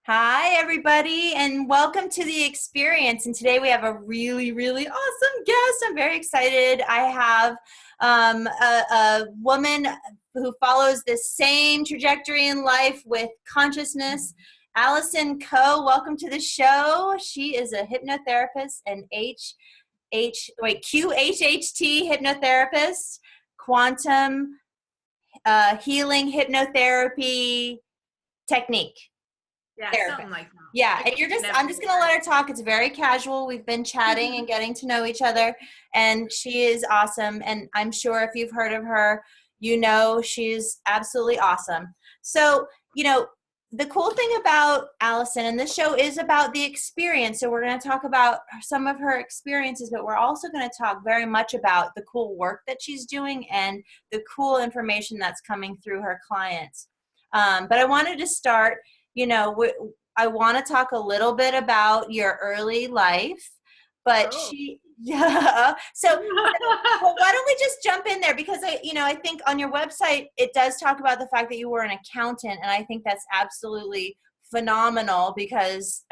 Hi, everybody, and welcome to the experience. And today we have a really, really awesome guest. I'm very excited. I have a woman who follows the same trajectory in life with consciousness, Allison Coe. Welcome to the show. She is a hypnotherapist and QHHT hypnotherapist, quantum healing hypnotherapy technique. Yeah, Therapist. something like that. Yeah, and I'm just going to let her talk. It's very casual. We've been chatting and getting to know each other, and she is awesome. And I'm sure if you've heard of her, you know she's absolutely awesome. So, the cool thing about Allison, and this show is about the experience. So we're going to talk about some of her experiences, but we're also going to talk very much about the cool work that she's doing and the cool information that's coming through her clients. But I wanted to start, I want to talk a little bit about your early life, but yeah. So well, why don't we just jump in there? Because I think on your website, it does talk about the fact that you were an accountant. And I think that's absolutely phenomenal because,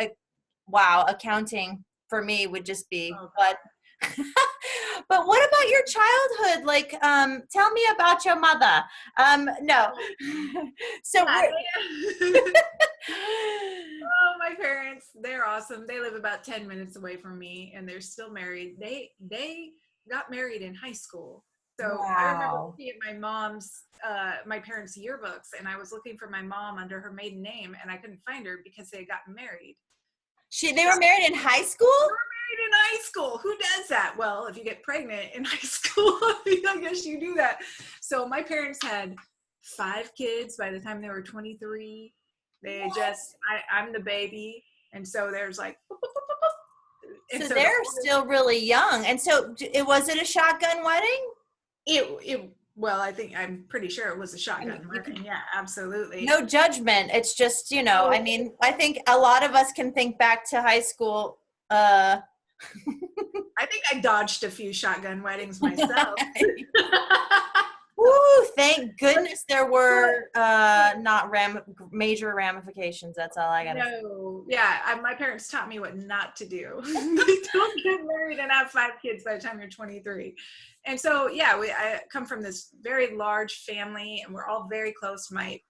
wow, accounting for me would just be what. But what about your childhood? Like, tell me about your mother. No. So Oh, my parents, they're awesome. They live about 10 minutes away from me and they're still married. They got married in high school. So wow. I remember looking at my parents' yearbooks, and I was looking for my mom under her maiden name, and I couldn't find her because they had gotten married. They were married in high school? They were married in high school. Who does that? Well, if you get pregnant in high school, I guess you do that. So my parents had 5 kids by the time they were 23. I'm the baby. And so there's like, so they're still really young. And so was it a shotgun wedding? I'm pretty sure it was a shotgun wedding. Yeah, absolutely. No judgment. It's just, I think a lot of us can think back to high school. I think I dodged a few shotgun weddings myself. Woo, thank goodness there were not major ramifications. That's all I got to say. Yeah, my parents taught me what not to do. Don't get married and have 5 kids by the time you're 23. And so, yeah, I come from this very large family, and we're all very close. My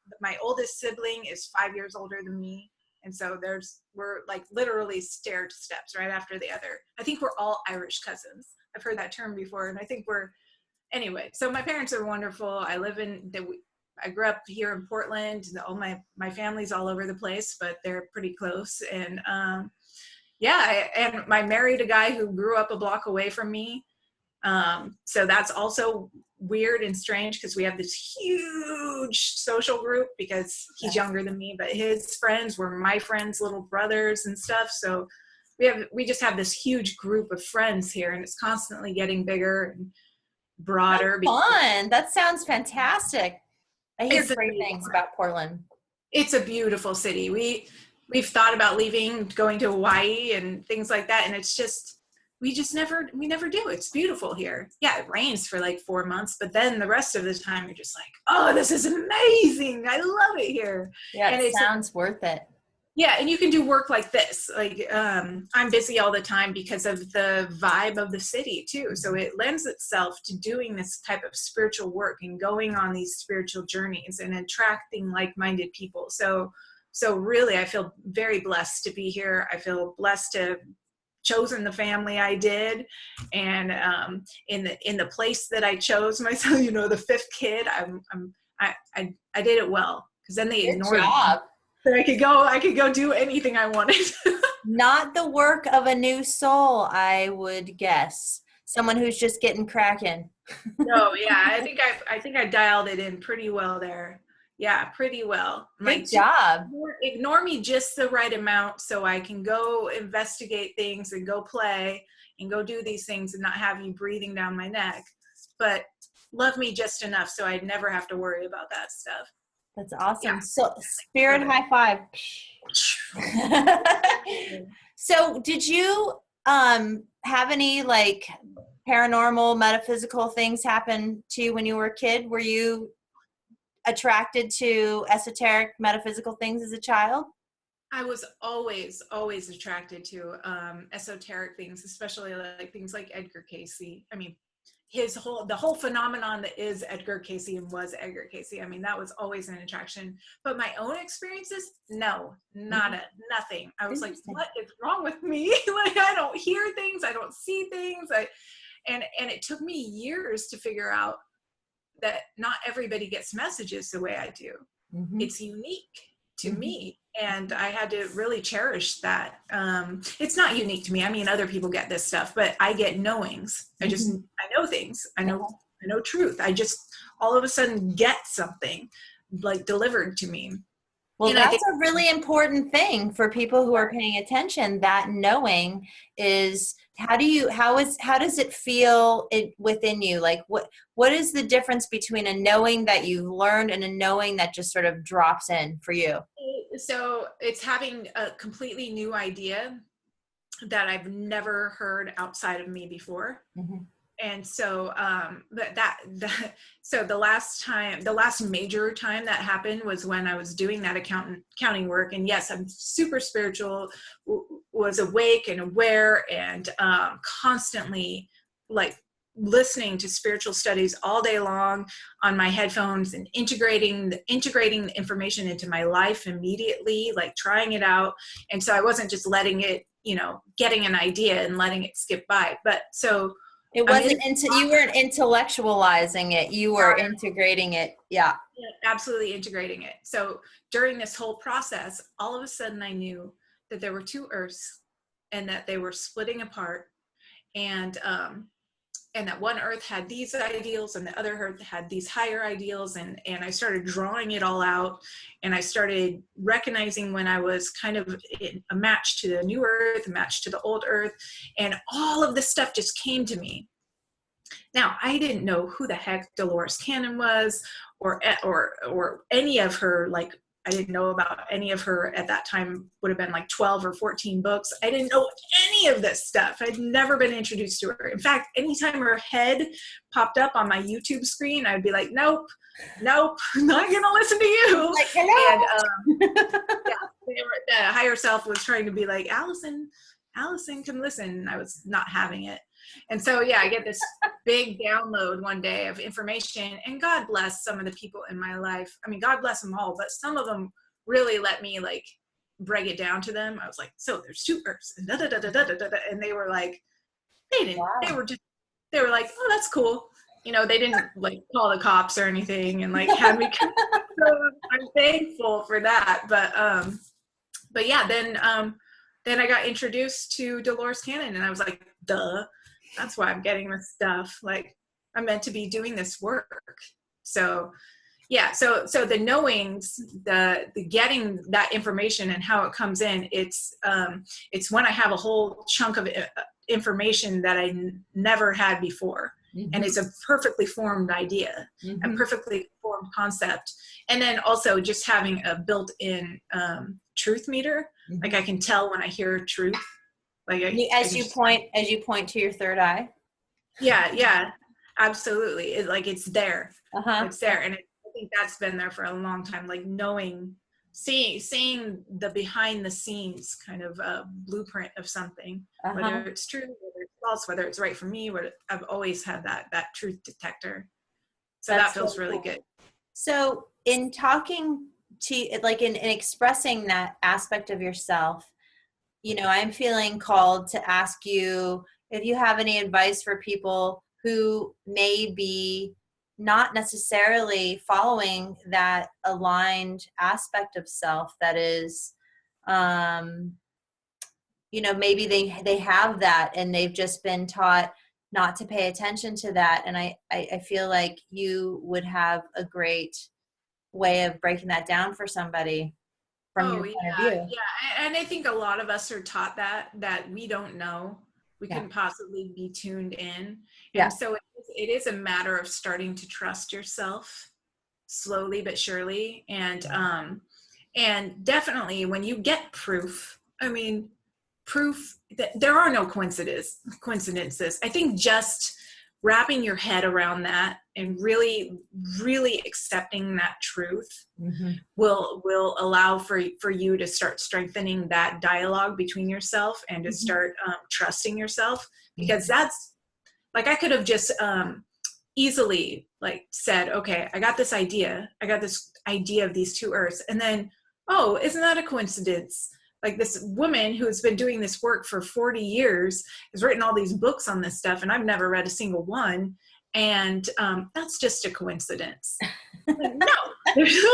oldest sibling is 5 years older than me. And so we're like literally stair steps right after the other. I think we're all Irish cousins. I've heard that term before, and I think anyway, so my parents are wonderful. I grew up here in Portland. All my family's all over the place, but they're pretty close. And and I married a guy who grew up a block away from me. So that's also weird and strange because we have this huge social group because he's younger than me, but his friends were my friends' little brothers and stuff. So we just have this huge group of friends here, and it's constantly getting bigger and broader. Fun. That sounds fantastic. I hear great things about Portland. It's a beautiful city. We've thought about leaving, going to Hawaii and things like that, and it's just we never do. It's beautiful here. Yeah, it rains for like 4 months, but then the rest of the time you're just like, oh, this is amazing. I love it here. Yeah, and it sounds worth it. Yeah, and you can do work like this. Like I'm busy all the time because of the vibe of the city too. So it lends itself to doing this type of spiritual work and going on these spiritual journeys and attracting like-minded people. So really, I feel very blessed to be here. I feel blessed to have chosen the family I did, and in the place that I chose myself. The 5th kid. I did it well because then they ignored me. So I could go do anything I wanted. Not the work of a new soul, I would guess. Someone who's just getting cracking. No, yeah, I think I dialed it in pretty well there. Yeah, pretty well. Good job. Ignore me just the right amount so I can go investigate things and go play and go do these things and not have you breathing down my neck. But love me just enough so I'd never have to worry about that stuff. That's awesome. Yeah. So spirit high five. So did you have any like paranormal metaphysical things happen to you when you were a kid? Were you attracted to esoteric metaphysical things as a child? I was always attracted to esoteric things, especially like things like Edgar Cayce. I mean, the whole phenomenon that is Edgar Cayce and was Edgar Cayce. I mean, that was always an attraction. But my own experiences, no, nothing. I was like, what is wrong with me? Like, I don't hear things, I don't see things. And it took me years to figure out that not everybody gets messages the way I do. It's unique to me, and I had to really cherish that. It's not unique to me. I mean, other people get this stuff, but I get knowings. I know things. I know truth. I just all of a sudden get something like delivered to me. Well, and that's a really important thing for people who are paying attention. That knowing is how does it feel within you? Like what is the difference between a knowing that you've learned and a knowing that just sort of drops in for you? So it's having a completely new idea that I've never heard outside of me before. And so, so the last major time that happened was when I was doing that accounting work. And yes, I'm super spiritual, was awake and aware, and constantly like listening to spiritual studies all day long on my headphones and integrating the information into my life immediately, like trying it out. And so I wasn't just letting it, getting an idea and letting it skip by. But so it wasn't you weren't intellectualizing it. You were integrating it. Yeah, absolutely integrating it. So during this whole process, all of a sudden I knew that there were two earths and that they were splitting apart, and that one earth had these ideals and the other earth had these higher ideals. And I started drawing it all out, and I started recognizing when I was kind of a match to the new earth, a match to the old earth, and all of this stuff just came to me. Now, I didn't know who the heck Dolores Cannon was, or any of her, like, I didn't know about any of her at that time. Would have been like 12 or 14 books. I didn't know any of this stuff. I'd never been introduced to her. In fact, anytime her head popped up on my YouTube screen, I'd be like, nope, not going to listen to you. Like, hello. And the higher self was trying to be like, Allison, come listen. I was not having it. And so, I get this big download one day of information, and God bless some of the people in my life. I mean, God bless them all, but some of them really let me like break it down to them. I was like, so there's two earths, and and they were like, they were like, oh, that's cool. They didn't like call the cops or anything and like had me. So I'm thankful for that. But yeah, then I got introduced to Dolores Cannon, and I was like, duh. That's why I'm getting this stuff. Like, I'm meant to be doing this work. So, so the knowings, the getting that information and how it comes in, it's when I have a whole chunk of information that I never had before. And it's a perfectly formed idea, a perfectly formed concept. And then also just having a built-in truth meter. Like, I can tell when I hear truth. Like as you point to your third eye. Yeah, absolutely. It's there. It's there, and I think that's been there for a long time. Like knowing, seeing the behind the scenes kind of blueprint of something, whether it's true, whether it's false, whether it's right for me. I've always had that truth detector. So that feels really good. So in talking to, like in expressing that aspect of yourself, I'm feeling called to ask you if you have any advice for people who may be not necessarily following that aligned aspect of self that is, maybe they have that and they've just been taught not to pay attention to that. And I feel like you would have a great way of breaking that down for somebody. From your point of view. Yeah, and I think a lot of us are taught that we don't know. We couldn't possibly be tuned in. And so it is a matter of starting to trust yourself slowly but surely. And definitely when you get proof that there are no coincidences. I think just wrapping your head around that and really, really accepting that truth will allow for you to start strengthening that dialogue between yourself and to start trusting yourself, because that's like, I could have just easily like said, okay, I got this idea of these two earths, and then, oh, isn't that a coincidence? Like, this woman who's been doing this work for 40 years has written all these books on this stuff, and I've never read a single one. And that's just a coincidence. Like, no, there's no,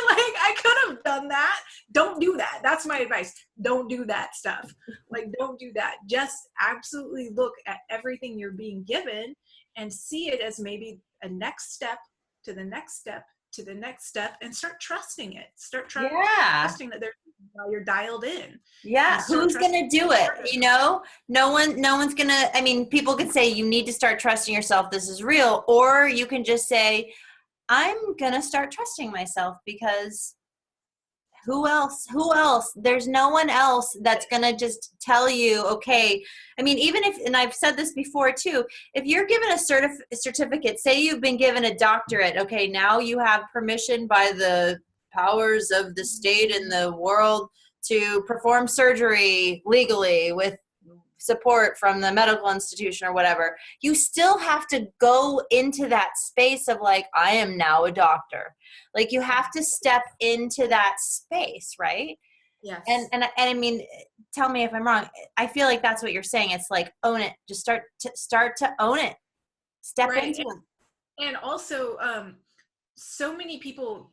like, I could have done that. Don't do that. That's my advice. Don't do that stuff. Like, don't do that. Just absolutely look at everything you're being given and see it as maybe a next step to the next step to the next step, and start trusting it. Trusting that you're dialed in. Yeah. Who's going to do it? You know, no one's going to, I mean, people could say you need to start trusting yourself. This is real. Or you can just say, I'm going to start trusting myself, because who else? There's no one else that's going to just tell you, okay. I mean, even if, and I've said this before too, if you're given a certificate, say you've been given a doctorate, okay, now you have permission by the powers of the state and the world to perform surgery legally with support from the medical institution or whatever. You still have to go into that space of like, I am now a doctor. Like, you have to step into that space, right? Yes. And I mean, tell me if I'm wrong. I feel like that's what you're saying. It's like, own it. Just start to own it. Step into it. And also, so many people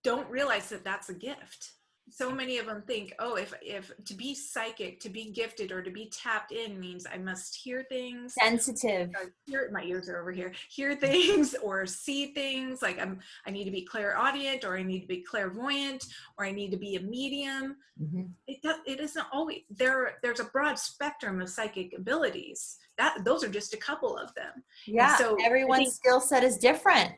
don't realize that that's a gift. So many of them think, oh, if to be psychic, to be gifted, or to be tapped in means I must hear things. Sensitive. My ears are over here. Hear things or see things. Like, I need to be clairaudient, or I need to be clairvoyant, or I need to be a medium. It isn't always there's a broad spectrum of psychic abilities. Those are just a couple of them. Yeah. So everyone's skill set is different.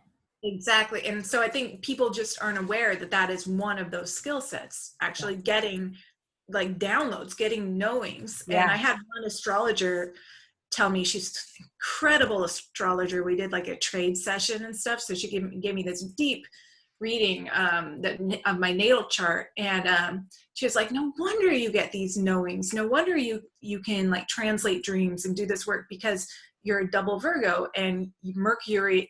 Exactly. And so I think people just aren't aware that that is one of those skill sets, actually getting like downloads, getting knowings. Yeah. And I had one astrologer tell me, she's an incredible astrologer. We did like a trade session and stuff. So she gave me this deep reading of my natal chart. And she was like, no wonder you get these knowings. No wonder you can like translate dreams and do this work, because you're a double Virgo, and Mercury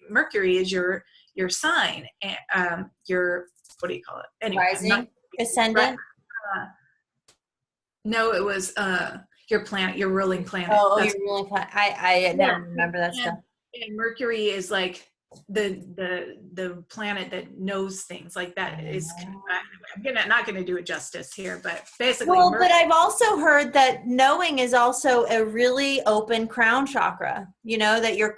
is your sign, and your, what do you call it? Anyway, rising, ascendant. No, it was your planet, your ruling planet. Oh, your ruling planet. I never remember that stuff. And Mercury is like the planet that knows things. Like, that is, I'm not gonna do it justice here, but basically. Well, but I've also heard that knowing is also a really open crown chakra. You know, that you're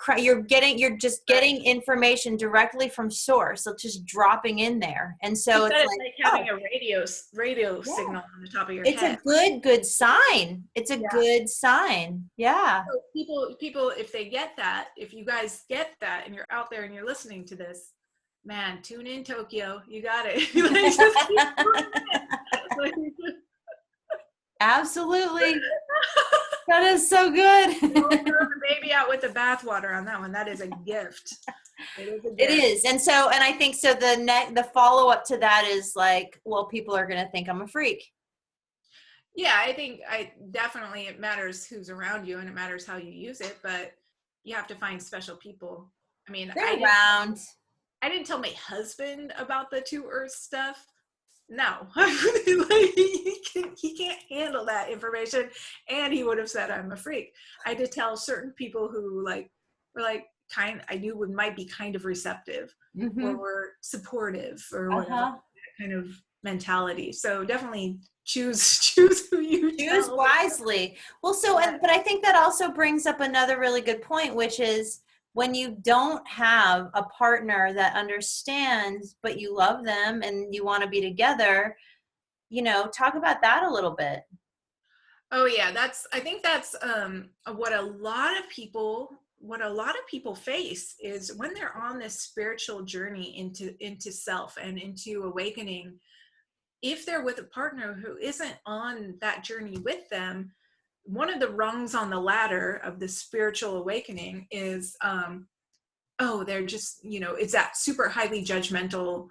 just getting information directly from source. So it's just dropping in there, and so it's like having a radio signal on the top of your head. It's a good sign. It's a good sign. Yeah. So people, if they get that, if you guys get that, and you're out there and you're listening to this, man, tune in, Tokyo. You got it. Absolutely. That is so good. Don't throw the baby out with the bathwater on that one. That is a gift. It is. And I think so the follow-up to that is like, well, people are going to think I'm a freak. Yeah, I think definitely it matters who's around you, and it matters how you use it, but you have to find special people. I mean, I didn't tell my husband about the two Earths stuff. No, he can't handle that information, and he would have said I'm a freak. I had to tell certain people who were I knew might be kind of receptive, or were supportive, or whatever, that kind of mentality. So definitely choose who you choose wisely. Well, but I think that also brings up another really good point, which is, when you don't have a partner that understands, but you love them and you want to be together, talk about that a little bit. Oh yeah. I think that's what a lot of people face is when they're on this spiritual journey into self and into awakening. If they're with a partner who isn't on that journey with them, one of the rungs on the ladder of the spiritual awakening is, they're just, it's that super highly judgmental,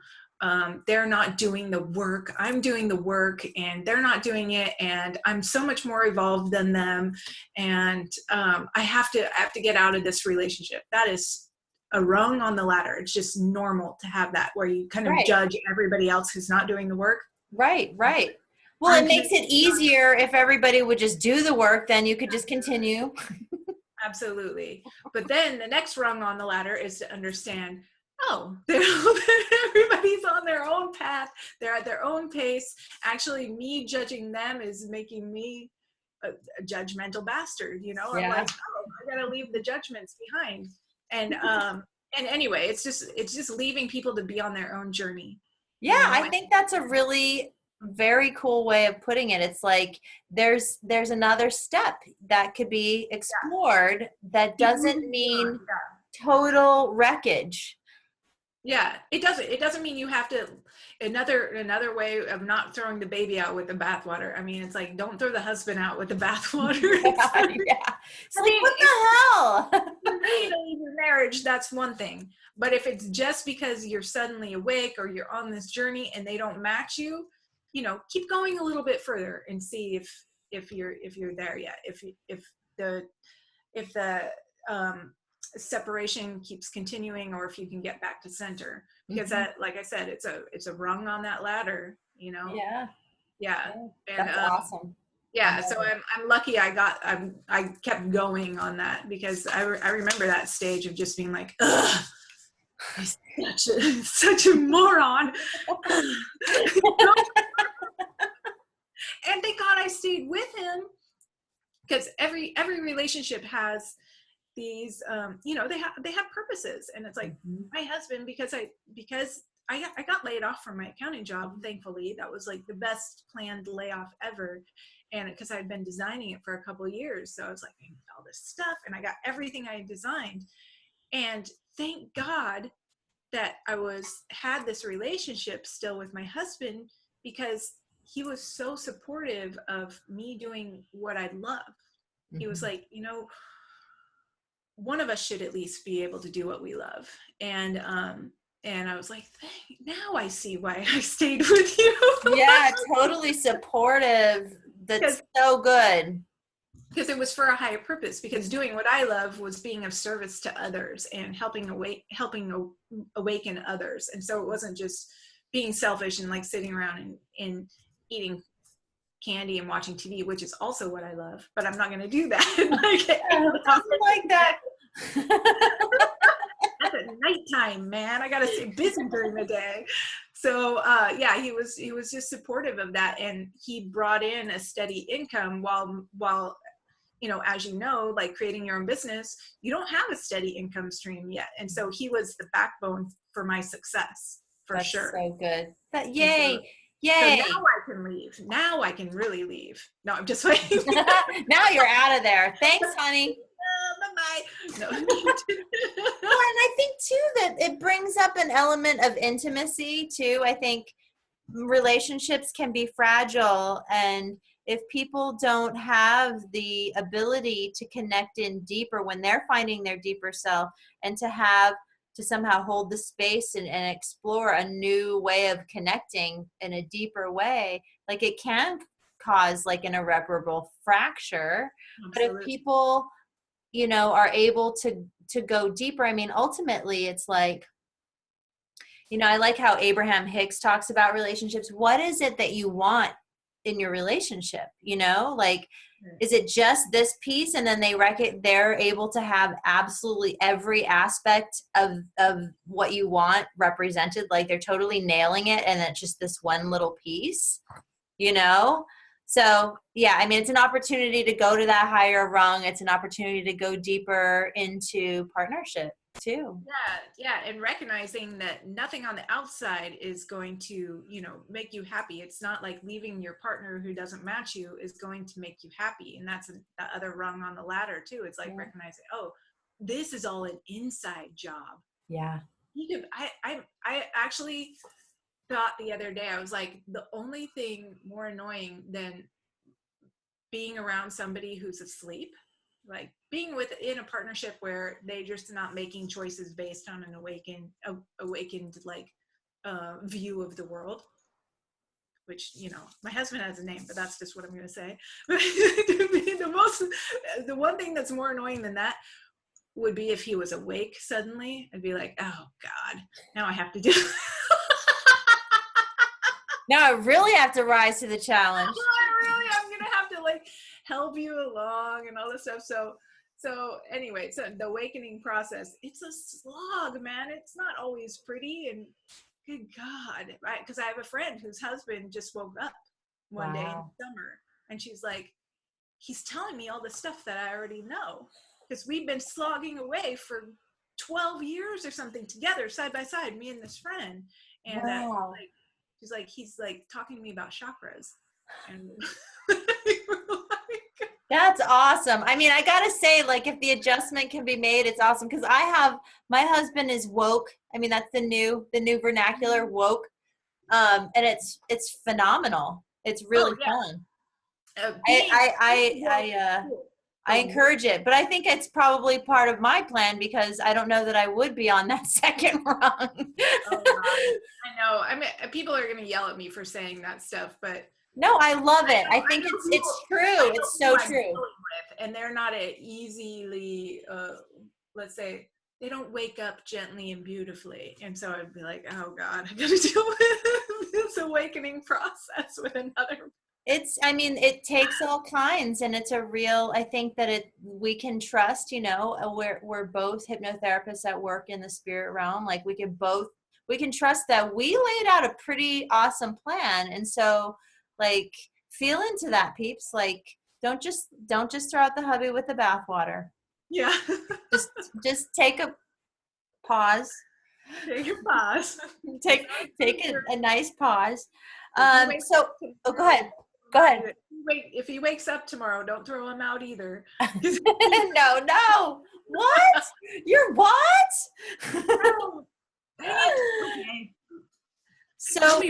they're not doing the work, I'm doing the work, and they're not doing it, and I'm so much more evolved than them, and I have to get out of this relationship. That is a rung on the ladder. It's just normal to have that, where you kind of Right. judge everybody else who's not doing the work. Right. Well, it makes it easier if everybody would just do the work, then you could just continue. Absolutely. But then the next rung on the ladder is to understand, everybody's on their own path. They're at their own pace. Actually, me judging them is making me a judgmental bastard. I'm like, I gotta leave the judgments behind. And anyway, it's just leaving people to be on their own journey. Yeah, I think that's a really very cool way of putting it. It's like there's another step that could be explored that doesn't mean total wreckage. Yeah, it doesn't mean you have to. Another way of not throwing the baby out with the bathwater. I mean, it's like, don't throw the husband out with the bathwater. It's like, what the hell? You don't need your marriage, that's one thing. But if it's just because you're suddenly awake or you're on this journey and they don't match you, keep going a little bit further and see if you're there yet. If the separation keeps continuing, or if you can get back to center, because that, like I said, it's a rung on that ladder. Yeah. And that's awesome. Yeah, so I'm lucky I kept going on that, because I remember that stage of just being like, ugh, he's such a moron. And thank God I stayed with him, because every relationship has these, they have purposes, and it's like, my husband, because I got laid off from my accounting job. Thankfully, that was like the best planned layoff ever. And because I'd been designing it for a couple of years. So I was like, I need all this stuff, and I got everything I had designed. And thank God that I had this relationship still with my husband, because he was so supportive of me doing what I love. He was like, one of us should at least be able to do what we love. And I was like, now I see why I stayed with you. Yeah, totally supportive. That's so good. Because it was for a higher purpose, because doing what I love was being of service to others and helping awaken others. And so it wasn't just being selfish and like sitting around and eating candy and watching TV, which is also what I love, but I'm not going to do that. Something like that. That's at nighttime, man. I got to stay busy during the day. So he was just supportive of that, and he brought in a steady income while as like creating your own business, you don't have a steady income stream yet, and so he was the backbone for my success. That's sure. So good. Yay. So now I can leave. Now I can really leave. No, I'm just waiting. Now you're out of there. Thanks, honey. Bye-bye. No. Well, and I think too that it brings up an element of intimacy too. I think relationships can be fragile, and if people don't have the ability to connect in deeper when they're finding their deeper self, and to somehow hold the space and explore a new way of connecting in a deeper way, like it can cause like an irreparable fracture. Absolutely. But if people, are able to go deeper, I mean, ultimately it's like, I like how Abraham Hicks talks about relationships. What is it that you want in your relationship? Is it just this piece, and then they're able to have absolutely every aspect of what you want represented, like they're totally nailing it, and it's just this one little piece, So yeah, I mean, it's an opportunity to go to that higher rung. It's an opportunity to go deeper into partnership too. Yeah. And recognizing that nothing on the outside is going to, make you happy. It's not like leaving your partner who doesn't match you is going to make you happy. And that's the other rung on the ladder too. It's like recognizing, this is all an inside job. Yeah. I actually thought the other day, I was like, the only thing more annoying than being around somebody who's asleep, like being in a partnership where they just not making choices based on an awakened like view of the world, which, you know, my husband has a name, but that's just what I'm going to say. The one thing that's more annoying than that would be if he was awake suddenly. I'd be like, oh God, now I have to do Now I really have to rise to the challenge. I'm going to have to like help you along and all this stuff. So anyway, so the awakening process, it's a slog, man. It's not always pretty, and good God, right? Because I have a friend whose husband just woke up one day in the summer, and she's like, he's telling me all the stuff that I already know, because we've been slogging away for 12 years or something together, side by side, me and this friend. And like, she's like, he's like talking to me about chakras. And that's awesome. I mean, I gotta say, like, if the adjustment can be made, it's awesome. Because my husband is woke. I mean, that's the new vernacular, woke. And it's phenomenal. It's really fun. I encourage it, but I think it's probably part of my plan, because I don't know that I would be on that second rung. I know. I mean, people are going to yell at me for saying that stuff, but no, I love it. I think it's true. It's so true. And they're not easily, let's say, they don't wake up gently and beautifully. And so I'd be like, oh God, I got to deal with this awakening process with another. It takes all kinds, and it's a real, I think that we can trust, you know, we're both hypnotherapists that work in the spirit realm. Like we can trust that we laid out a pretty awesome plan. And so, like, feel into that, peeps. Like, don't just throw out the hubby with the bathwater. Yeah. just take a pause. Take a pause. take a nice pause. So, go ahead. Go ahead. If he wakes up tomorrow, don't throw him out either. No. What? You're what? No. Okay. So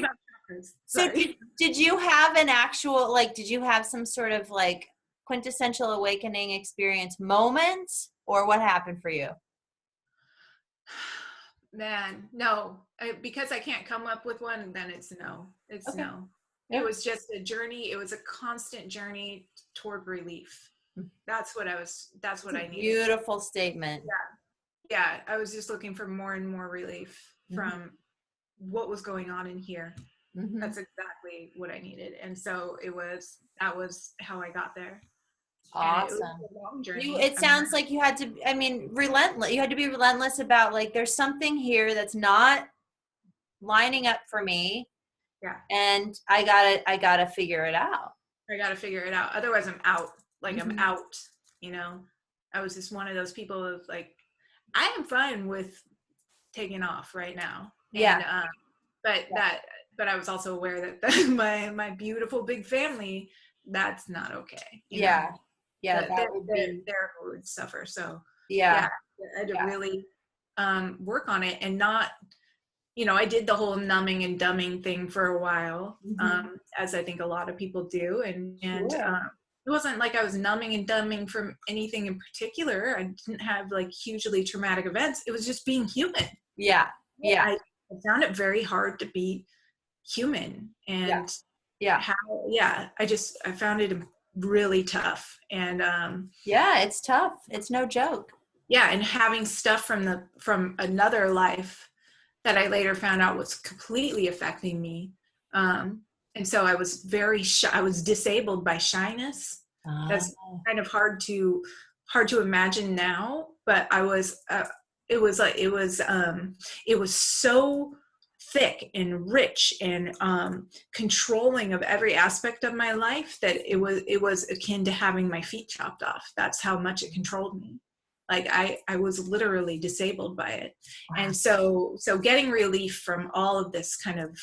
did you have an actual, like, did you have some sort of like quintessential awakening experience moment, or what happened for you? Man, no. Because I can't come up with one, then it's no. It's okay. No. It was just a journey. It was a constant journey toward relief. That's what I needed. Beautiful statement. Yeah. I was just looking for more and more relief from what was going on in here. Mm-hmm. That's exactly what I needed. And so that was how I got there. Awesome. It was a long journey. It sounds like you had to, relentless. You had to be relentless about, like, there's something here that's not lining up for me. Yeah. And I gotta figure it out. Otherwise I'm out. Like, I'm out, you know. I was just one of those people of like, I am fine with taking off right now. Yeah. And, but I was also aware that my beautiful big family, that's not okay. Yeah. Know? Yeah. Their would suffer. So yeah, I had to really work on it, and not, you know, I did the whole numbing and dumbing thing for a while, as I think a lot of people do. And it wasn't like I was numbing and dumbing from anything in particular. I didn't have like hugely traumatic events. It was just being human. Yeah. I found it very hard to be human. And I found it really tough. And it's tough. It's no joke. Yeah. And having stuff from another life that I later found out was completely affecting me. And so I was very shy. I was disabled by shyness. That's kind of hard to imagine now, but I was, it was so thick and rich and controlling of every aspect of my life that it was akin to having my feet chopped off. That's how much it controlled me. Like I was literally disabled by it. Wow. And so getting relief from all of this kind of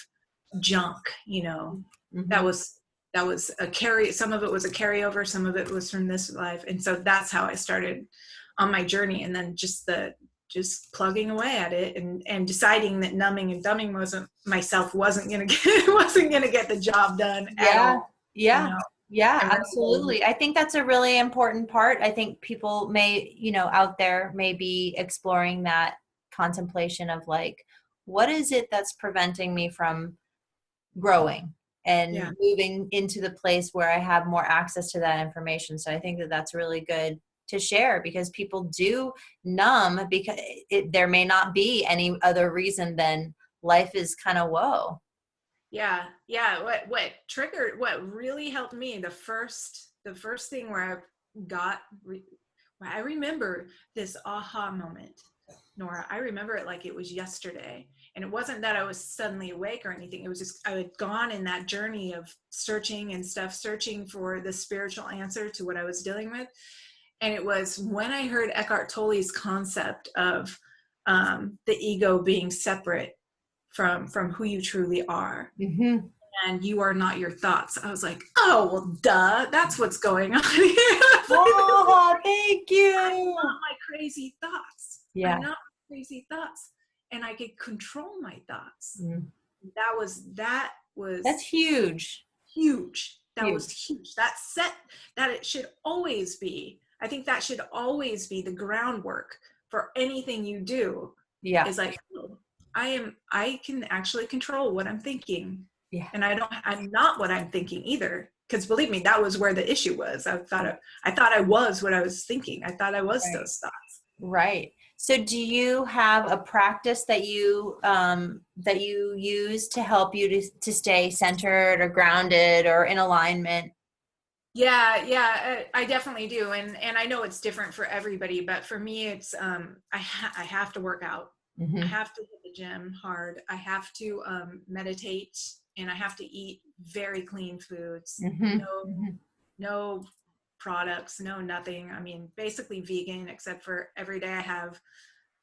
junk, you know, that was some of it was a carryover, some of it was from this life. And so that's how I started on my journey. And then just plugging away at it and deciding that numbing and dumbing wasn't going to get the job done. Yeah. You know? Yeah, And absolutely. I think that's a really important part. I think people may, out there may be exploring that contemplation of like, what is it that's preventing me from growing and yeah. moving into the place where I have more access to that information. So I think that that's really good to share, because people do numb because there may not be any other reason than life is kind of whoa. Yeah. What really helped me, the first thing where I remember this aha moment, Nora. I remember it like it was yesterday. And it wasn't that I was suddenly awake or anything. It was just, I had gone in that journey of searching and stuff, searching for the spiritual answer to what I was dealing with. And it was when I heard Eckhart Tolle's concept of the ego being separate from who you truly are. Mm-hmm. And you are not your thoughts. I was like, oh, well, duh, that's what's going on here. Oh, thank you. I'm not my crazy thoughts. Yeah. I'm not my crazy thoughts. And I could control my thoughts. Mm. That's huge. Huge. That Huge. was huge. That it should always be. I think that should always be the groundwork for anything you do. Yeah. Is like, oh, I can actually control what I'm thinking. Yeah. And I'm not what I'm thinking either. Because believe me, that was where the issue was. I thought I was what I was thinking. I thought I was Right. those thoughts. Right. So do you have a practice that you use to help you to stay centered or grounded or in alignment? Yeah, I definitely do. And I know it's different for everybody, but for me, it's, I have to work out. Mm-hmm. I have to hit the gym hard. I have to meditate, and I have to eat very clean foods. Mm-hmm. No products, no nothing. I mean, basically vegan, except for every day I have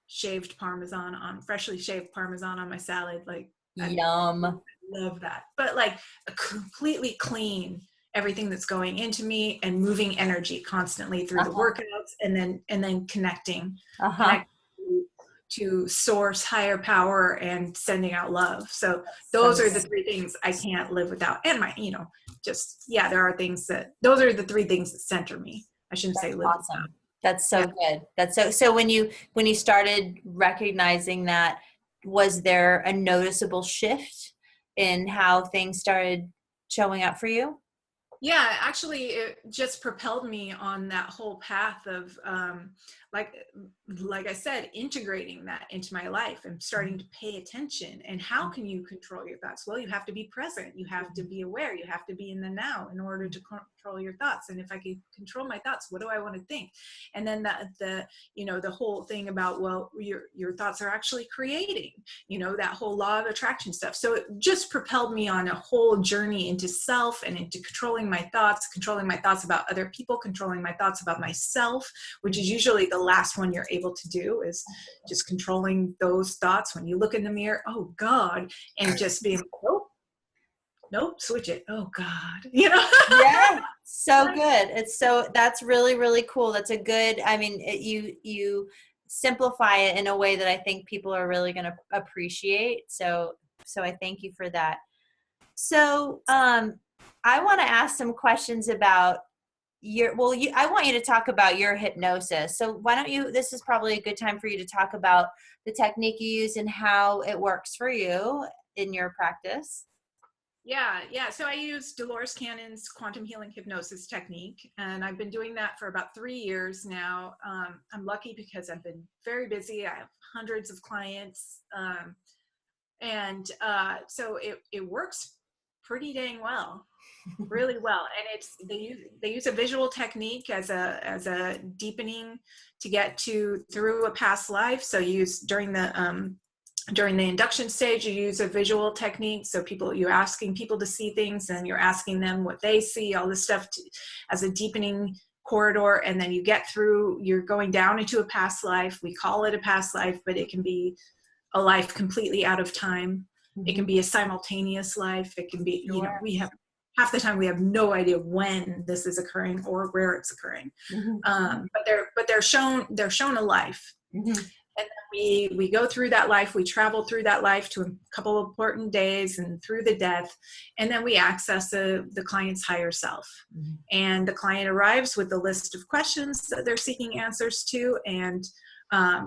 freshly shaved Parmesan on my salad. Like, Yum. I love that. But like a completely clean everything that's going into me, and moving energy constantly through the workouts, and then connecting to source, higher power, and sending out love. So those are the three things I can't live without. And there are things those are the three things that center me. I shouldn't say live awesome without. That's so good. That's so when you started recognizing that, was there a noticeable shift in how things started showing up for you? Yeah, actually, it just propelled me on that whole path of, like I said, integrating that into my life and starting to pay attention. And how can you control your thoughts? Well, you have to be present. You have to be aware. You have to be in the now in order to control your thoughts. And if I can control my thoughts, what do I want to think? And then the whole thing about, well, your thoughts are actually creating, that whole law of attraction stuff. So it just propelled me on a whole journey into self and into controlling my thoughts about other people, controlling my thoughts about myself, which is usually the last one you're able to do, is just controlling those thoughts when you look in the mirror, oh God, and just being, nope, switch it, oh God, Yeah, so good. That's really, really cool. That's a good, you simplify it in a way that I think people are really going to appreciate. So I thank you for that. So, I want to ask some questions about I want you to talk about your hypnosis. So why don't this is probably a good time for you to talk about the technique you use and how it works for you in your practice. Yeah. So I use Dolores Cannon's quantum healing hypnosis technique, and I've been doing that for about 3 years now. I'm lucky because I've been very busy. I have hundreds of clients. So it works pretty dang well. Really well. And they use a visual technique as a deepening to get through a past life. So during the induction stage, you use a visual technique. So you're asking people to see things, and you're asking them what they see, all this stuff as a deepening corridor. And then you're going down into a past life. We call it a past life, but it can be a life completely out of time. Mm-hmm. It can be a simultaneous life. It can be, we have half the time we have no idea when this is occurring or where it's occurring. Mm-hmm. But they're shown a life. Mm-hmm. And then we go through that life, we travel through that life to a couple of important days and through the death, and then we access the client's higher self. Mm-hmm. And the client arrives with a list of questions that they're seeking answers to, and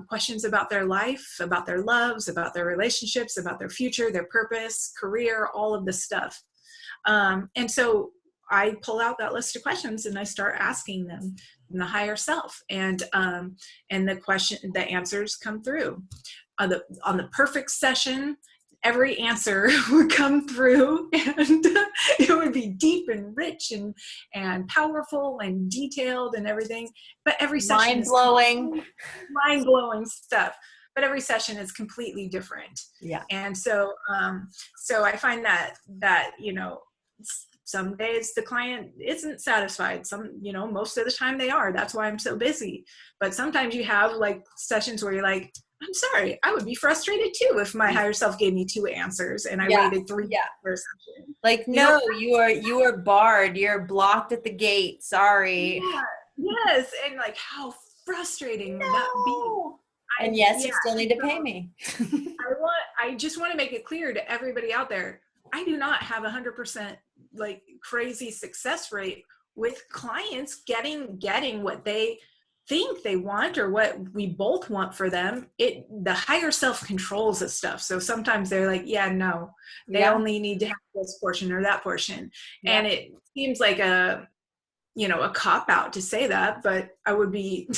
questions about their life, about their loves, about their relationships, about their future, their purpose, career, all of this stuff. And so I pull out that list of questions and I start asking them in the higher self, and the answers come through. On the perfect session, every answer would come through, and it would be deep and rich and powerful and detailed and everything. But every session mind blowing stuff. But every session is completely different. Yeah. And so I find that some days the client isn't satisfied. Most of the time they are. That's why I'm so busy. But sometimes you have like sessions where you're like, I'm sorry, I would be frustrated too if my higher self gave me 2 answers and I waited 3 for a session. Like, no, you are barred. You're blocked at the gate. Sorry. Yeah. Yes. And like, how frustrating would that be? And yes, you still need to pay me. I just want to make it clear to everybody out there, I do not have 100% like crazy success rate with clients getting what they think they want or what we both want for them. The higher self controls this stuff. So sometimes they're like, they only need to have this portion or that portion. Yeah. And it seems like a cop out to say that, but I would be,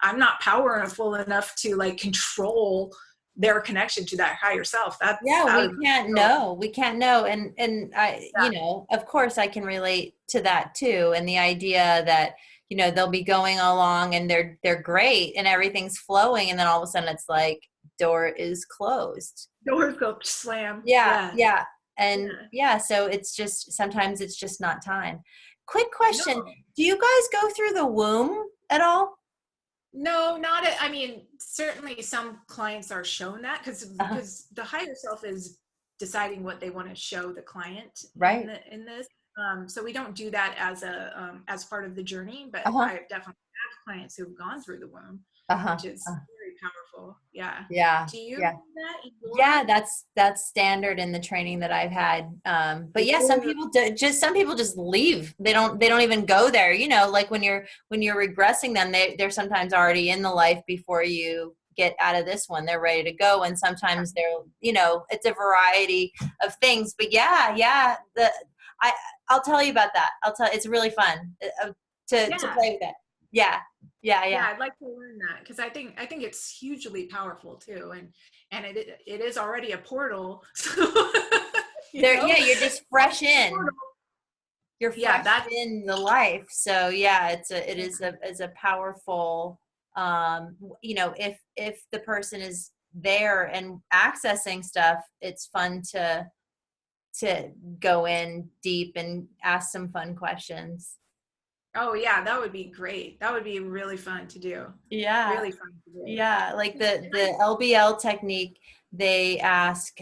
I'm not powerful enough to like control their connection to that higher self. We can't know. And I, of course I can relate to that too. And the idea that, they'll be going along and they're great and everything's flowing. And then all of a sudden it's like, door is closed. Doors go slam. Yeah. And so sometimes it's just not time. Quick question. No. Do you guys go through the womb at all? No, certainly some clients are shown that because the higher self is deciding what they want to show the client in this. So we don't do that as part of the journey, but I definitely have clients who've gone through the womb, which is very powerful. Yeah. Yeah. Do you do that? Yeah, that's standard in the training that I've had. But some people just leave. They don't even go there. Like when you're regressing them, they're sometimes already in the life before you get out of this one. They're ready to go. And sometimes they're, it's a variety of things, but I'll tell you about that. It's really fun to play with it. Yeah. I'd like to learn that because I think it's hugely powerful too, and it is already a portal. You're just fresh in. You're fresh in the life. So it is a powerful. If the person is there and accessing stuff, it's fun to go in deep and ask some fun questions. Oh yeah, that would be great. That would be really fun to do. Yeah. Really fun to do. Yeah. Like the LBL technique, they ask,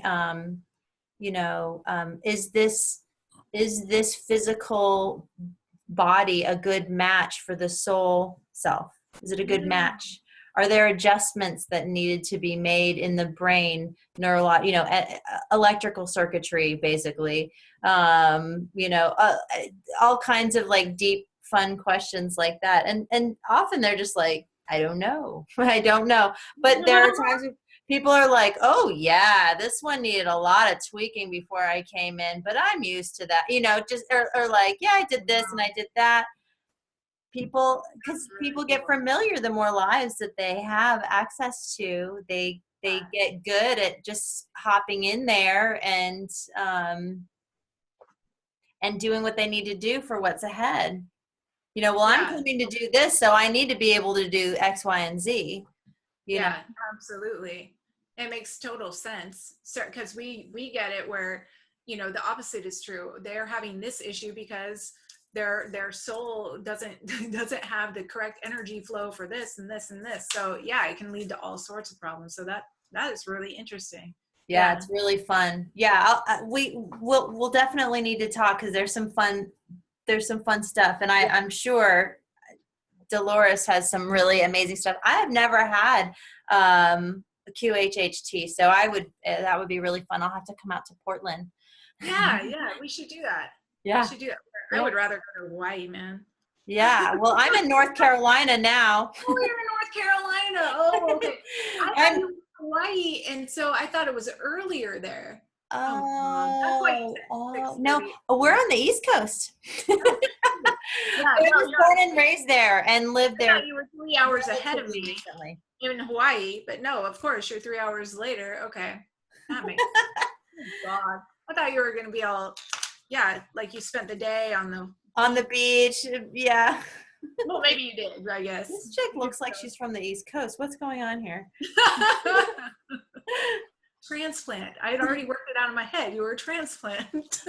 is this physical body a good match for the soul self? Is it a good match? Are there adjustments that needed to be made in the brain, electrical circuitry, basically, all kinds of like deep, fun questions like that. And often they're just like, I don't know. But there are times when people are like, oh yeah, this one needed a lot of tweaking before I came in, but I'm used to that, or like, yeah, I did this and I did that. Because people get familiar, the more lives that they have access to, they get good at just hopping in there and doing what they need to do for what's ahead. I'm coming to do this, so I need to be able to do X, Y, and Z. Absolutely. It makes total sense. So, because we get it where, the opposite is true. They're having this issue because their soul doesn't have the correct energy flow for this and this and this. So it can lead to all sorts of problems. So that is really interesting. Yeah, it's really fun. Yeah, we'll definitely need to talk because there's some fun stuff, and I'm sure Dolores has some really amazing stuff. I have never had QHHT. So that would be really fun. I'll have to come out to Portland. Yeah, we should do that. Yeah. We should do that. I would rather go to Hawaii, man. Yeah. Well, I'm in North Carolina now. Oh, you're in North Carolina. Oh, okay. I thought you were in Hawaii, and so I thought it was earlier there. That's why you said No, we're on the East Coast. Yeah, I was born and raised there and lived there. You were 3 hours ahead of me recently. In Hawaii, but no, of course you're 3 hours later. Okay, that makes sense. Oh, God, I thought you were gonna be all, like you spent the day on the beach. Yeah. Well, maybe you did, I guess. This chick looks like she's from the East Coast. What's going on here? Transplant. I had already worked it out in my head. You were a transplant.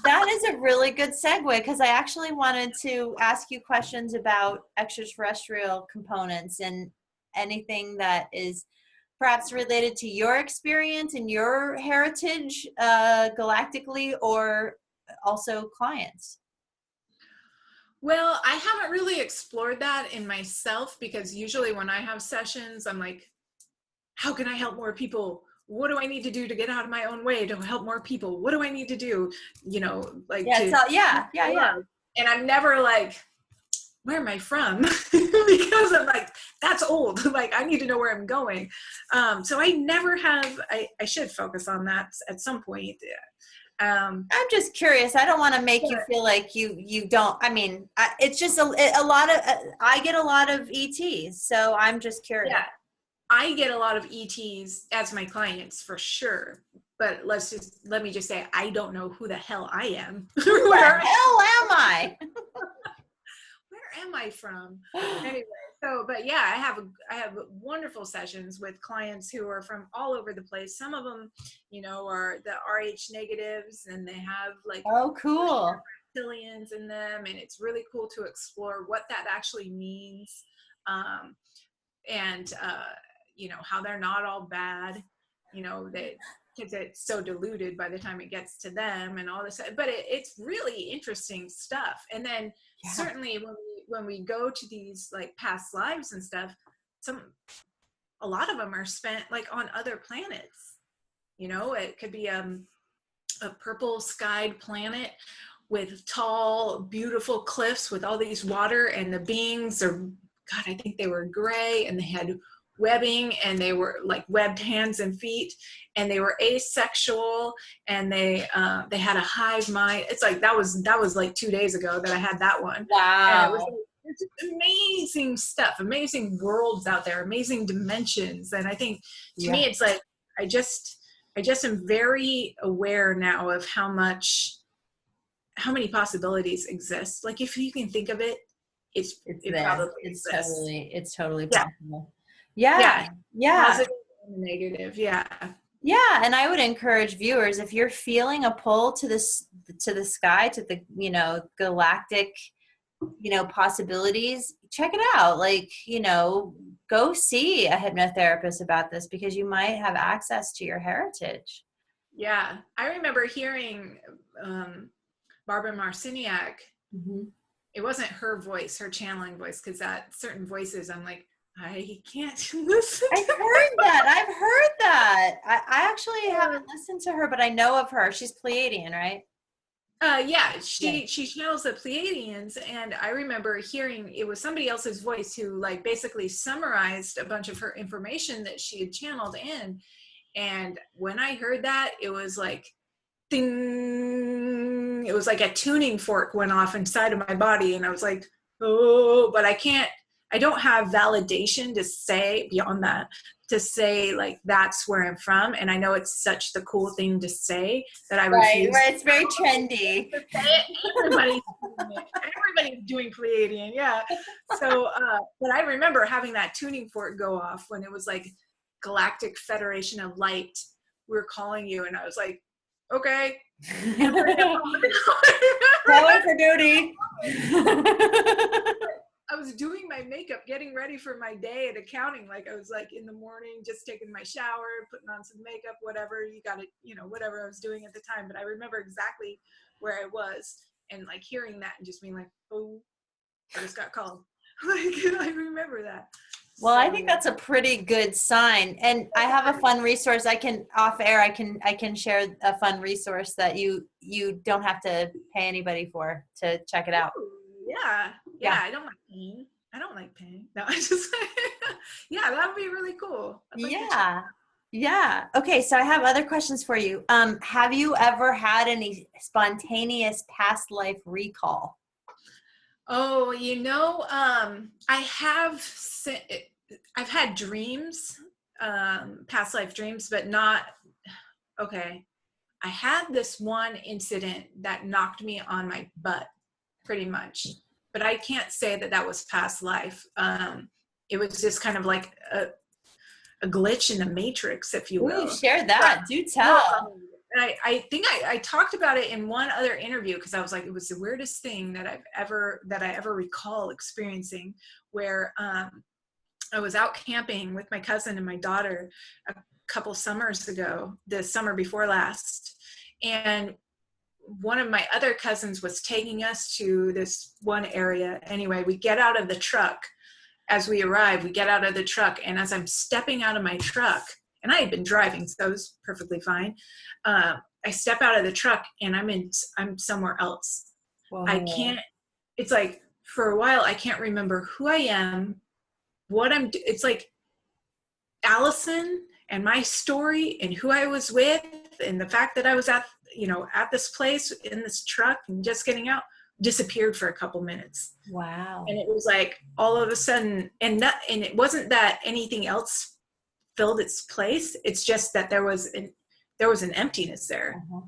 That is a really good segue, because I actually wanted to ask you questions about extraterrestrial components and anything that is perhaps related to your experience and your heritage galactically, or also clients. Well, I haven't really explored that in myself, because usually when I have sessions, I'm like, how can I help more people? What do I need to do to get out of my own way to help more people? What do I need to do? And I'm never like, where am I from? Because I'm like, that's old. Like, I need to know where I'm going. So I never have, I should focus on that at some point. I'm just curious. I don't want to make you feel like you don't. I mean, it's just a lot of. I get a lot of ETs, so I'm just curious. Yeah, I get a lot of ETs as my clients for sure. But let me just say, I don't know who the hell I am. Who the hell am I? Where am I from? Anyway. So, but yeah, I have wonderful sessions with clients who are from all over the place. Some of them, are the RH negatives, and they have like, oh, cool, reptilians in them, and it's really cool to explore what that actually means, and how they're not all bad, because it's so diluted by the time it gets to them and all this. But it's really interesting stuff. And then certainly when we go to these like past lives and stuff, a lot of them are spent like on other planets. It could be a purple skied planet with tall, beautiful cliffs with all these water, and the beings are, God, I think they were gray, and they had webbing, and they were like webbed hands and feet, and they were asexual, and they had a hive mind. It's like that was like 2 days ago that I had that one. Wow. And it's amazing stuff, amazing worlds out there, amazing dimensions. And I think to me it's like I just am very aware now of how many possibilities exist. Like, if you can think of it, it's totally possible. Yeah. Positive and negative. Yeah, and I would encourage viewers, if you're feeling a pull to the sky, to the galactic possibilities, check it out. Like, go see a hypnotherapist about this, because you might have access to your heritage. Yeah, I remember hearing Barbara Marciniak. Mm-hmm. It wasn't her voice, her channeling voice, because that certain voices, I'm like, I can't listen. I've heard that. I actually haven't listened to her, but I know of her. She's Pleiadian, right? She channels the Pleiadians, and I remember hearing it was somebody else's voice who like basically summarized a bunch of her information that she had channeled in. And when I heard that, it was like, ding! It was like a tuning fork went off inside of my body, and I was like, oh, but I don't have validation to say beyond that, to say like that's where I'm from. And I know it's such the cool thing to say that I refuse. Right, it's very trendy. Everybody's doing Pleiadian, yeah. So, but I remember having that tuning fork go off when it was like Galactic Federation of Light, we're calling you, and I was like, okay. Going for duty. I was doing my makeup, getting ready for my day at accounting. Like, I was like in the morning, just taking my shower, putting on some makeup, whatever you got it, whatever I was doing at the time. But I remember exactly where I was, and like hearing that and just being like, oh, I just got called. Like, I remember that. Well, So I think that's a pretty good sign. And I have a fun resource. I can off air. I can share a fun resource that you don't have to pay anybody for to check it out. ooh, yeah. Yeah. I don't like pain. I don't like pain. No, I just yeah, that would be really cool. I'd like to check. Yeah. Yeah. Okay. So I have other questions for you. Have you ever had any spontaneous past life recall? Oh, I've had dreams, past life dreams, but not, okay. I had this one incident that knocked me on my butt pretty much, but I can't say that that was past life. It was just kind of like a glitch in the matrix, if you Ooh, will. share that. Do tell. I think I talked about it in one other interview, because I was like, it was the weirdest thing that I ever recall experiencing, where I was out camping with my cousin and my daughter a couple summers ago, the summer before last, and one of my other cousins was taking us to this one area. Anyway, we get out of the truck. As we arrive, we get out of the truck, and as I'm stepping out of my truck, and I had been driving, so it was perfectly fine. I step out of the truck, and I'm somewhere else. Whoa. It's like, for a while, I can't remember who I am, it's like Allison and my story and who I was with, and the fact that I was at this place in this truck and just getting out, disappeared for a couple minutes. Wow. And it was like all of a sudden, and it wasn't that anything else filled its place. It's just that there was an emptiness there. Uh-huh.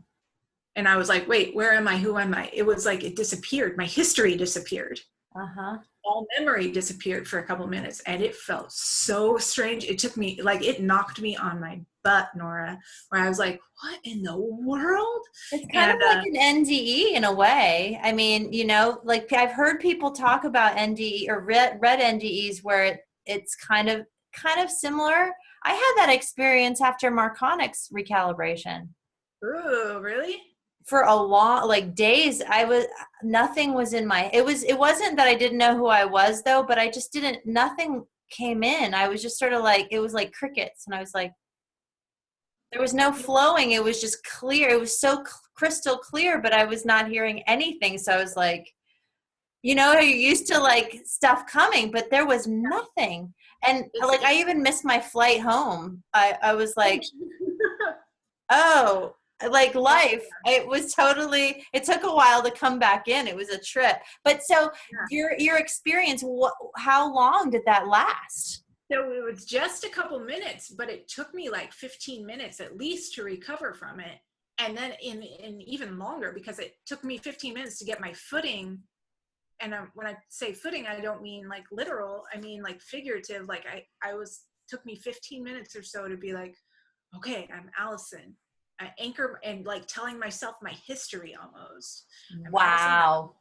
And I was like, wait, where am I? Who am I? It was like it disappeared. My history disappeared. Uh-huh. All memory disappeared for a couple minutes, and it felt so strange. It took me, like, it knocked me on my butt, Nora, where I was like, what in the world? It's kind of like an NDE in a way. I mean, like I've heard people talk about NDE or read NDEs where it's kind of similar. I had that experience after Marconics recalibration. Ooh, really? For a long, like days, nothing was in my, it wasn't that I didn't know who I was though, but I just nothing came in. I was just sort of like, it was like crickets. And I was like, there was no flowing. It was just clear. It was so crystal clear, but I was not hearing anything. So I was like, you're used to like stuff coming, but there was nothing. And like, I even missed my flight home. I was like, oh, like life. It took a while to come back in. It was a trip. But so your experience, how long did that last? So it was just a couple minutes, but it took me like 15 minutes at least to recover from it. And then in even longer, because it took me 15 minutes to get my footing. And when I say footing, I don't mean like literal. I mean like figurative. Like took me 15 minutes or so to be like, okay, I'm Allison. I anchor and like telling myself my history almost. Wow.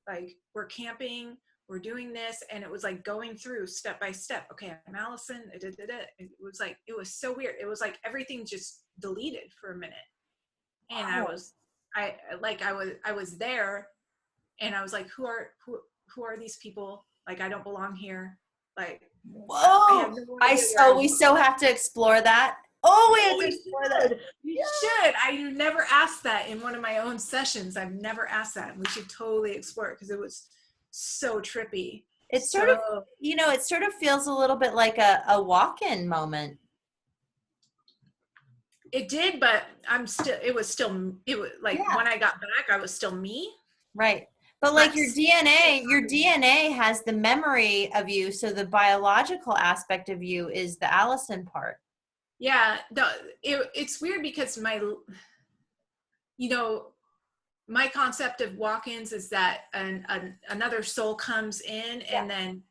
Like we're camping, we're doing this, and it was like going through step by step. Okay, I'm Allison. It was like, it was so weird. It was like everything just deleted for a minute, and wow. I was there, and I was like, who are these people? Like, I don't belong here. Like, whoa! We so have to explore that. Oh, we have to explore that. You should. I never asked that in one of my own sessions. I've never asked that. We should totally explore it because it was so trippy. It sort of feels a little bit like a walk-in moment. It did, but it was like when I got back, I was still me. Right. But like your DNA has the memory of you. So the biological aspect of you is the Allison part. Yeah. It's weird because my concept of walk-ins is that another soul comes in and then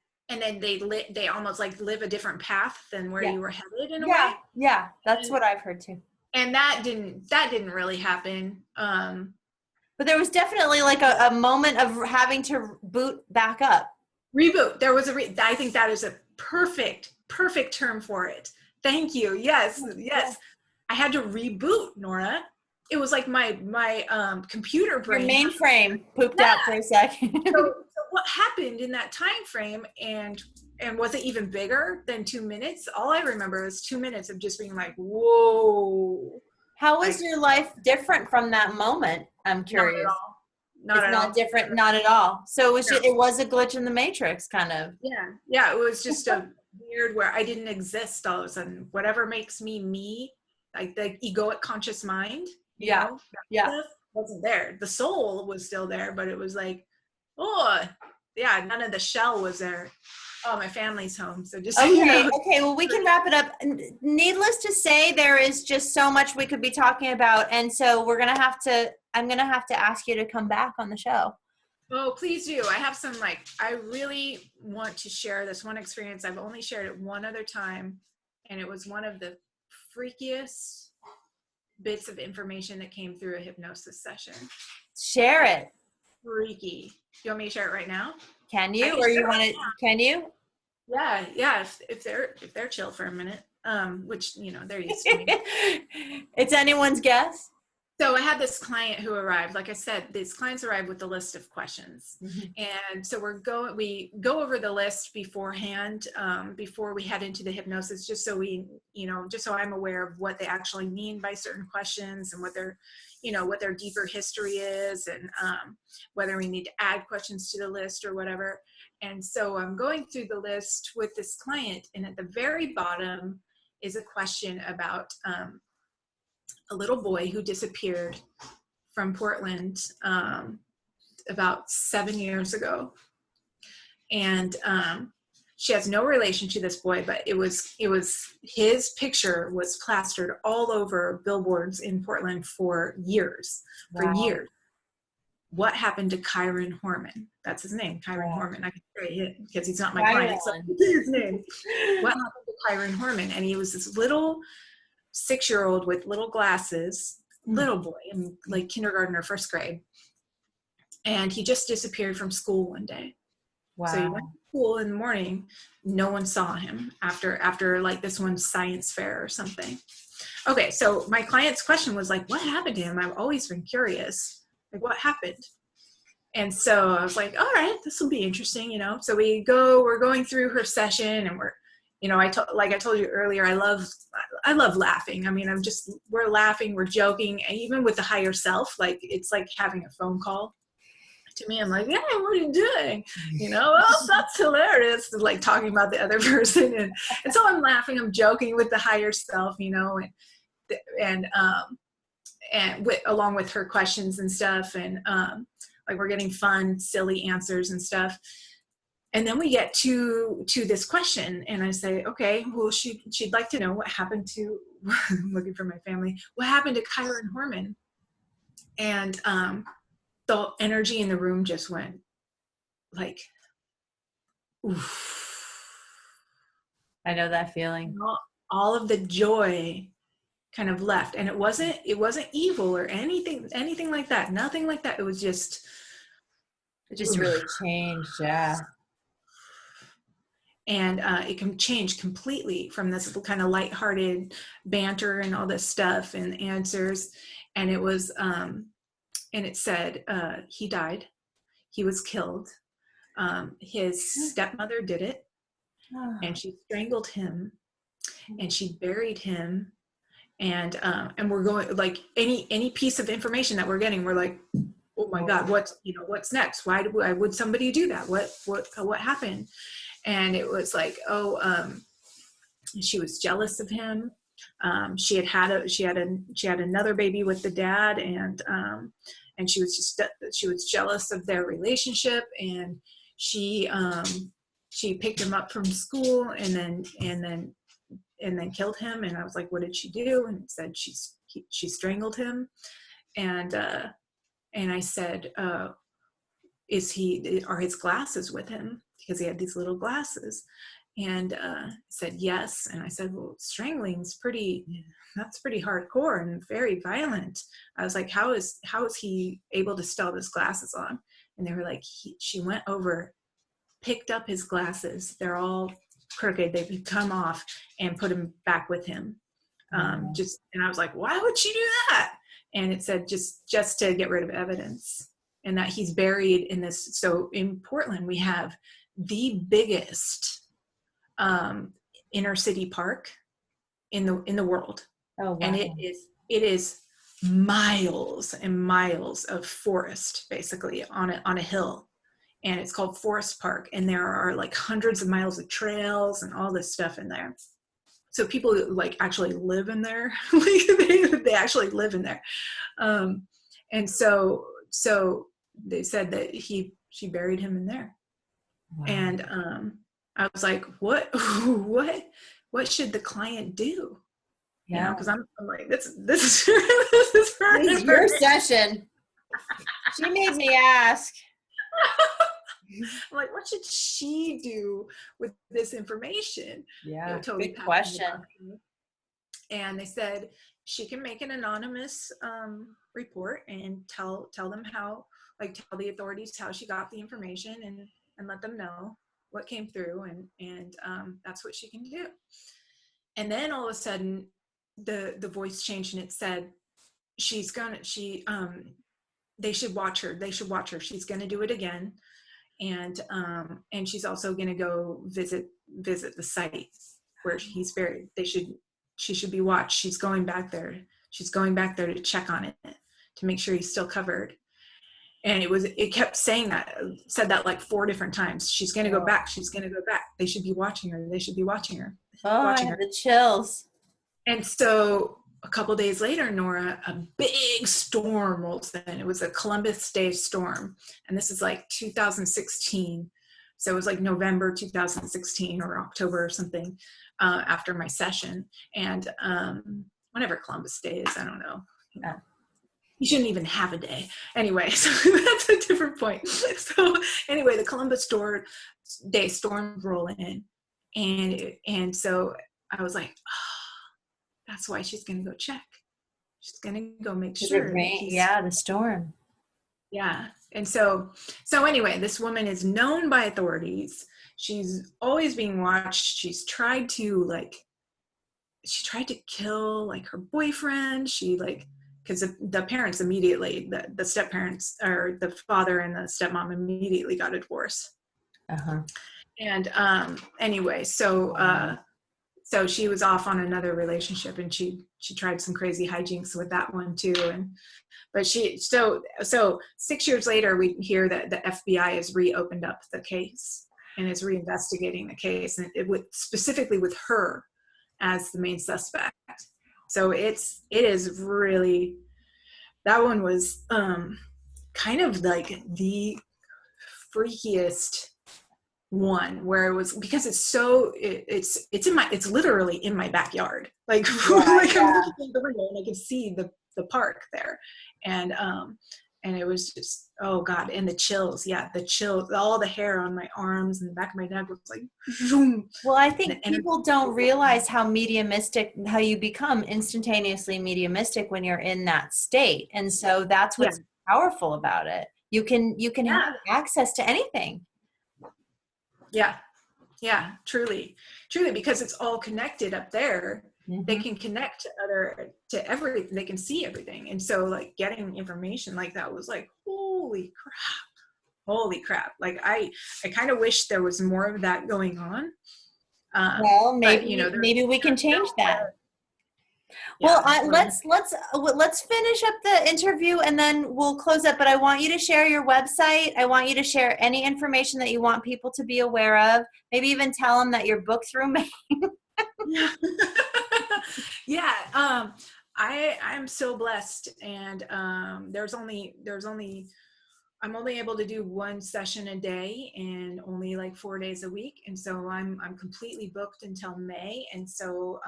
they almost like live a different path than where you were headed in a way. Yeah. That's what I've heard too. And that didn't really happen. But there was definitely like a moment of having to boot back up. Reboot. There was I think that is a perfect term for it. Thank you. Yes. I had to reboot, Nora. It was like my computer brain. Your mainframe pooped out for a second. So what happened in that time frame, and and was it even bigger than 2 minutes? All I remember was 2 minutes of just being like, whoa. How was your life different from that moment? I'm Not at curious. all. Not It's at not all. different, not at all. So it was No. it was a glitch in the matrix, kind of. Yeah, it was just a weird where I didn't exist all of a sudden. Whatever makes me, like the egoic conscious mind, you know, that wasn't there. The soul was still there, but it was like, oh, yeah, none of the shell was there. Oh, my family's home, so just Okay, well, we can wrap it up. Needless to say, there is just so much we could be talking about, and so I'm gonna have to ask you to come back on the show. Oh, please do. I have some, I really want to share this one experience. I've only shared it one other time, and it was one of the freakiest bits of information that came through a hypnosis session. Share it. Freaky. You want me to share it right now? Can you, or you want to? Can you? Yeah. If they're chill for a minute, which they're used to me. It's anyone's guess. So I had this client who arrived. Like I said, these clients arrived with a list of questions, and so we go over the list beforehand, before we head into the hypnosis, just so just so I'm aware of what they actually mean by certain questions and what their deeper history is, and whether we need to add questions to the list or whatever. And so I'm going through the list with this client, and at the very bottom is a question about a little boy who disappeared from Portland about 7 years ago. And she has no relation to this boy, but it was his picture was plastered all over billboards in Portland for years. Wow. For years. What happened to Kyron Horman? That's his name, Kyron Horman. I can say it because he's not my client. So his name. What happened to Kyron Horman? And he was this little 6-year-old with little glasses, little boy, like kindergarten or first grade. And he just disappeared from school one day. Wow. So he went to school in the morning. No one saw him after like this one science fair or something. Okay, so my client's question was like, what happened to him? I've always been curious. Like, what happened? And so I was like, all right, this will be interesting, So we're going through her session, and we're, like I told you earlier, I love laughing. I mean, we're laughing, we're joking, and even with the higher self, like it's like having a phone call. To me, I'm like, yeah, what are you doing? Oh, that's hilarious. Like talking about the other person, and so I'm laughing, I'm joking with the higher self, and along with her questions and stuff, and like we're getting fun, silly answers and stuff. And then we get to this question, and I say, okay, well, she'd like to know what happened to, I'm looking for my family, what happened to Kyron Horman? And the energy in the room just went like, oof. I know that feeling. All of the joy kind of left, and it wasn't evil or anything like that. Nothing like that. It was just, really changed. Yeah. And it can change completely from this kind of lighthearted banter and all this stuff and answers. And it was, and it said, he died. He was killed. His stepmother did it, and she strangled him, and she buried him. And we're going, like, any piece of information that we're getting, we're like, oh my God, what's next? Why would somebody do that? What happened? And it was like, she was jealous of him. She had another baby with the dad, and she was jealous of their relationship, and she picked him up from school and then killed him. And I was like, what did she do? And it said she strangled him. And I said, are his glasses with him? Because he had these little glasses. And said yes. And I said, well, strangling's that's pretty hardcore and very violent. I was like, how is he able to still have his glasses on? And they were like, she went over, picked up his glasses. They're all crooked. They've come off, and put him back with him. And I was like, why would she do that? And it said just to get rid of evidence, and that he's buried in this. So in Portland, we have the biggest inner city park in the world. Oh, wow. And it is miles and miles of forest, basically on a hill. And it's called Forest Park. And there are like hundreds of miles of trails and all this stuff in there. So people like actually live in there. Like they actually live in there. And so they said that she buried him in there. Wow. And I was like, what should the client do? Yeah. You know, because I'm like, this is this is your session. She made me ask. I'm like, what should she do with this information? Yeah, totally good question. And they said she can make an anonymous report and tell them how, like, tell the authorities how she got the information and let them know what came through, and that's what she can do. And then all of a sudden, the voice changed and it said, they should watch her. They should watch her. She's going to do it again. And she's also going to go visit the site where he's buried. She should be watched. She's going back there. She's going back there to check on it, to make sure he's still covered. And it kept saying that, said that like 4 different times. She's going to go back. She's going to go back. They should be watching her. They should be watching her. Oh, I have the chills. And so a couple days later, Nora, a big storm rolls in. It was a Columbus Day storm. And this is like 2016. So it was like November 2016 or October or something after my session. And whenever Columbus Day is, I don't know. You shouldn't even have a day. Anyway, so that's a different point. So anyway, the Columbus Day storms roll in. And so I was like, that's why she's going to go check. She's going to go make sure. The storm. Yeah. And so anyway, this woman is known by authorities. She's always being watched. She's tried to kill like her boyfriend. Because the parents immediately, the step parents, or the father and the stepmom immediately got a divorce. Uh-huh. And anyway, so she was off on another relationship, and she tried some crazy hijinks with that one too. But so 6 years later, we hear that the FBI has reopened up the case and is reinvestigating the case, and specifically with her as the main suspect. So it is really, that one was kind of like the freakiest one, where it was, because it's literally in my backyard. Like, I'm looking at the window and I could see the park there. And it was just, oh God. And the chills, all the hair on my arms and the back of my neck was like, zoom. Well, I think people don't realize how you become instantaneously mediumistic when you're in that state. And so that's what's powerful about it. You can have access to anything. Yeah, truly, because it's all connected up there. Mm-hmm. They can connect to everything. They can see everything. And so like getting information like that was like, holy crap. Like I kind of wish there was more of that going on. Well, maybe, but, maybe we can change that. Well, let's finish up the interview and then we'll close up. But I want you to share your website. I want you to share any information that you want people to be aware of. Maybe even tell them that you're booked through me. I'm so blessed, and I'm only able to do 1 session a day and only like 4 days a week. And so I'm completely booked until May. And so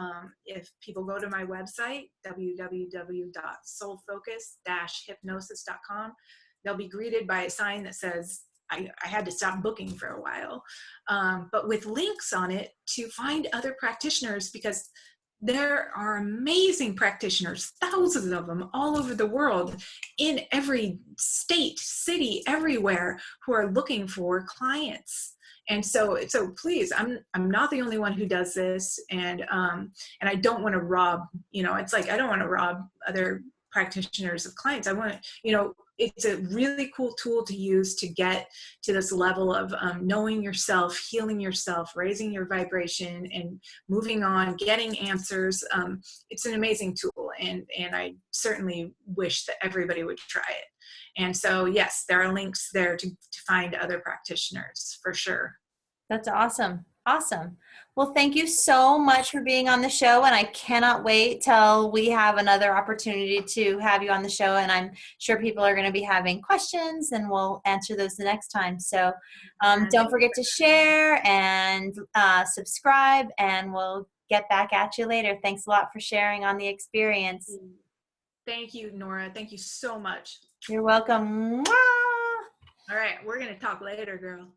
if people go to my website, www.soulfocus-hypnosis.com, they'll be greeted by a sign that says, I had to stop booking for a while, but with links on it to find other practitioners, because there are amazing practitioners, thousands of them all over the world, in every state, city, everywhere, who are looking for clients. And so please, I'm not the only one who does this, and I don't want to rob, it's like, I don't want to rob other practitioners of clients. I want to, it's a really cool tool to use to get to this level of knowing yourself, healing yourself, raising your vibration, and moving on, getting answers. It's an amazing tool, and I certainly wish that everybody would try it. And so, yes, there are links there to find other practitioners for sure. That's awesome. Awesome. Well, thank you so much for being on the show. And I cannot wait till we have another opportunity to have you on the show. And I'm sure people are going to be having questions, and we'll answer those the next time. So don't forget to share and subscribe, and we'll get back at you later. Thanks a lot for sharing on the experience. Thank you, Nora. Thank you so much. You're welcome. Mwah! All right, we're going to talk later, girl.